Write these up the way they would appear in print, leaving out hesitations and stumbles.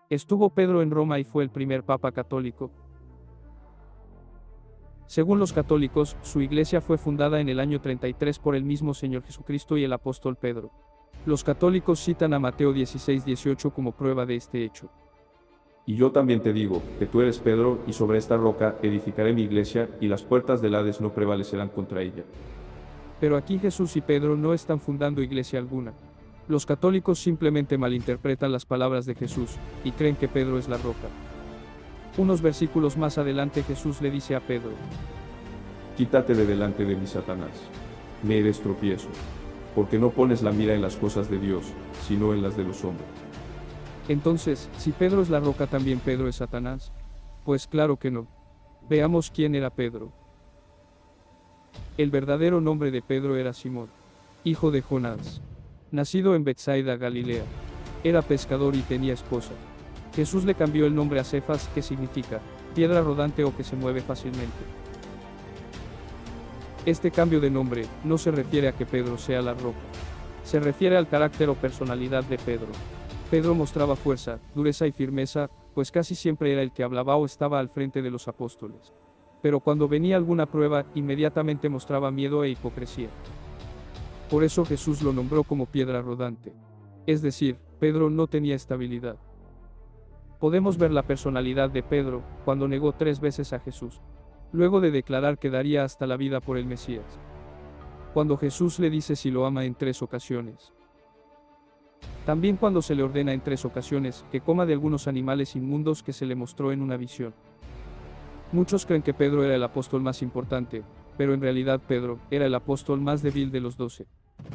¿Estuvo Pedro en Roma y fue el primer papa católico? Según los católicos, su iglesia fue fundada en el año 33 por el mismo Señor Jesucristo y el apóstol Pedro. Los católicos citan a Mateo 16:18 como prueba de este hecho. Y yo también te digo, que tú eres Pedro, y sobre esta roca edificaré mi iglesia, y las puertas del Hades no prevalecerán contra ella. Pero aquí Jesús y Pedro no están fundando iglesia alguna. Los católicos simplemente malinterpretan las palabras de Jesús, y creen que Pedro es la roca. Unos versículos más adelante Jesús le dice a Pedro: Quítate de delante de mí, Satanás. Me eres tropiezo. Porque no pones la mira en las cosas de Dios, sino en las de los hombres. Entonces, si Pedro es la roca, ¿también Pedro es Satanás? Pues claro que no. Veamos quién era Pedro. El verdadero nombre de Pedro era Simón, hijo de Jonás, nacido en Betsaida, Galilea. Era pescador y tenía esposa. Jesús le cambió el nombre a Cefas, que significa piedra rodante o que se mueve fácilmente. Este cambio de nombre no se refiere a que Pedro sea la roca. Se refiere al carácter o personalidad de Pedro. Pedro mostraba fuerza, dureza y firmeza, pues casi siempre era el que hablaba o estaba al frente de los apóstoles. Pero cuando venía alguna prueba, inmediatamente mostraba miedo e hipocresía. Por eso Jesús lo nombró como piedra rodante. Es decir, Pedro no tenía estabilidad. Podemos ver la personalidad de Pedro, cuando negó 3 veces a Jesús, luego de declarar que daría hasta la vida por el Mesías. Cuando Jesús le dice si lo ama en 3 ocasiones. También cuando se le ordena en 3 ocasiones que coma de algunos animales inmundos que se le mostró en una visión. Muchos creen que Pedro era el apóstol más importante, pero en realidad Pedro era el apóstol más débil de los 12.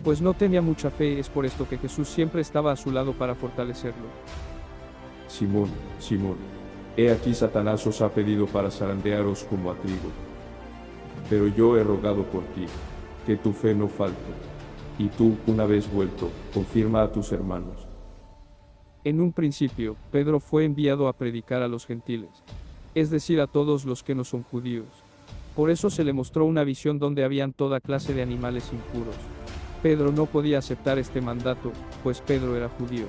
Pues no tenía mucha fe, es por esto que Jesús siempre estaba a su lado para fortalecerlo. Simón, Simón, he aquí Satanás os ha pedido para zarandearos como a trigo. Pero yo he rogado por ti, que tu fe no falte. Y tú, una vez vuelto, confirma a tus hermanos. En un principio, Pedro fue enviado a predicar a los gentiles, es decir, a todos los que no son judíos. Por eso se le mostró una visión donde habían toda clase de animales impuros. Pedro no podía aceptar este mandato, pues Pedro era judío.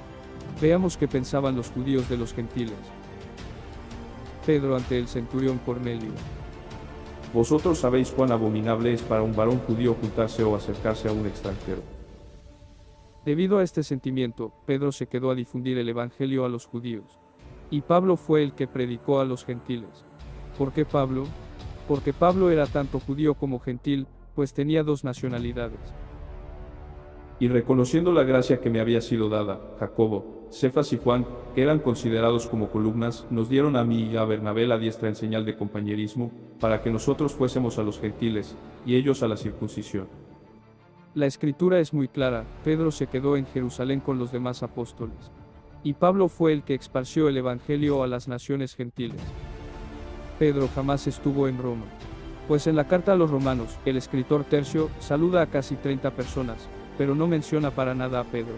Veamos qué pensaban los judíos de los gentiles. Pedro ante el centurión Cornelio. Vosotros sabéis cuán abominable es para un varón judío juntarse o acercarse a un extranjero. Debido a este sentimiento, Pedro se quedó a difundir el evangelio a los judíos. Y Pablo fue el que predicó a los gentiles. ¿Por qué Pablo? Porque Pablo era tanto judío como gentil, pues tenía 2 nacionalidades. Y reconociendo la gracia que me había sido dada, Jacobo, Cefas y Juan, que eran considerados como columnas, nos dieron a mí y a Bernabé la diestra en señal de compañerismo, para que nosotros fuésemos a los gentiles, y ellos a la circuncisión. La escritura es muy clara, Pedro se quedó en Jerusalén con los demás apóstoles. Y Pablo fue el que esparció el evangelio a las naciones gentiles. Pedro jamás estuvo en Roma. Pues en la carta a los romanos, el escritor Tercio saluda a casi 30 personas, pero no menciona para nada a Pedro.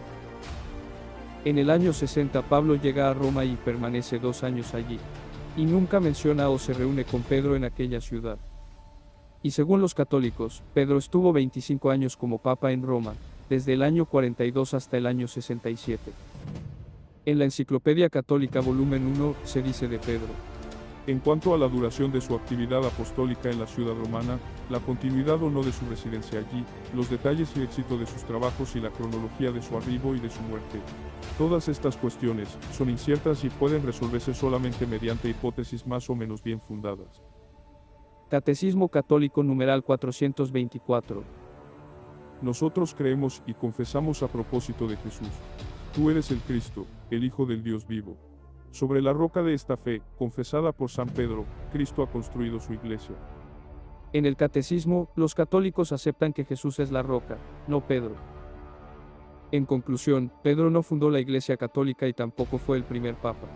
En el año 60 Pablo llega a Roma y permanece 2 años allí. Y nunca menciona o se reúne con Pedro en aquella ciudad. Y según los católicos, Pedro estuvo 25 años como papa en Roma, desde el año 42 hasta el año 67. En la Enciclopedia Católica volumen 1, se dice de Pedro: en cuanto a la duración de su actividad apostólica en la ciudad romana, la continuidad o no de su residencia allí, los detalles y éxito de sus trabajos y la cronología de su arribo y de su muerte. Todas estas cuestiones son inciertas y pueden resolverse solamente mediante hipótesis más o menos bien fundadas. Catecismo Católico numeral 424. Nosotros creemos y confesamos a propósito de Jesús. Tú eres el Cristo, el Hijo del Dios vivo. Sobre la roca de esta fe, confesada por San Pedro, Cristo ha construido su iglesia. En el catecismo, los católicos aceptan que Jesús es la roca, no Pedro. En conclusión, Pedro no fundó la Iglesia Católica y tampoco fue el primer papa.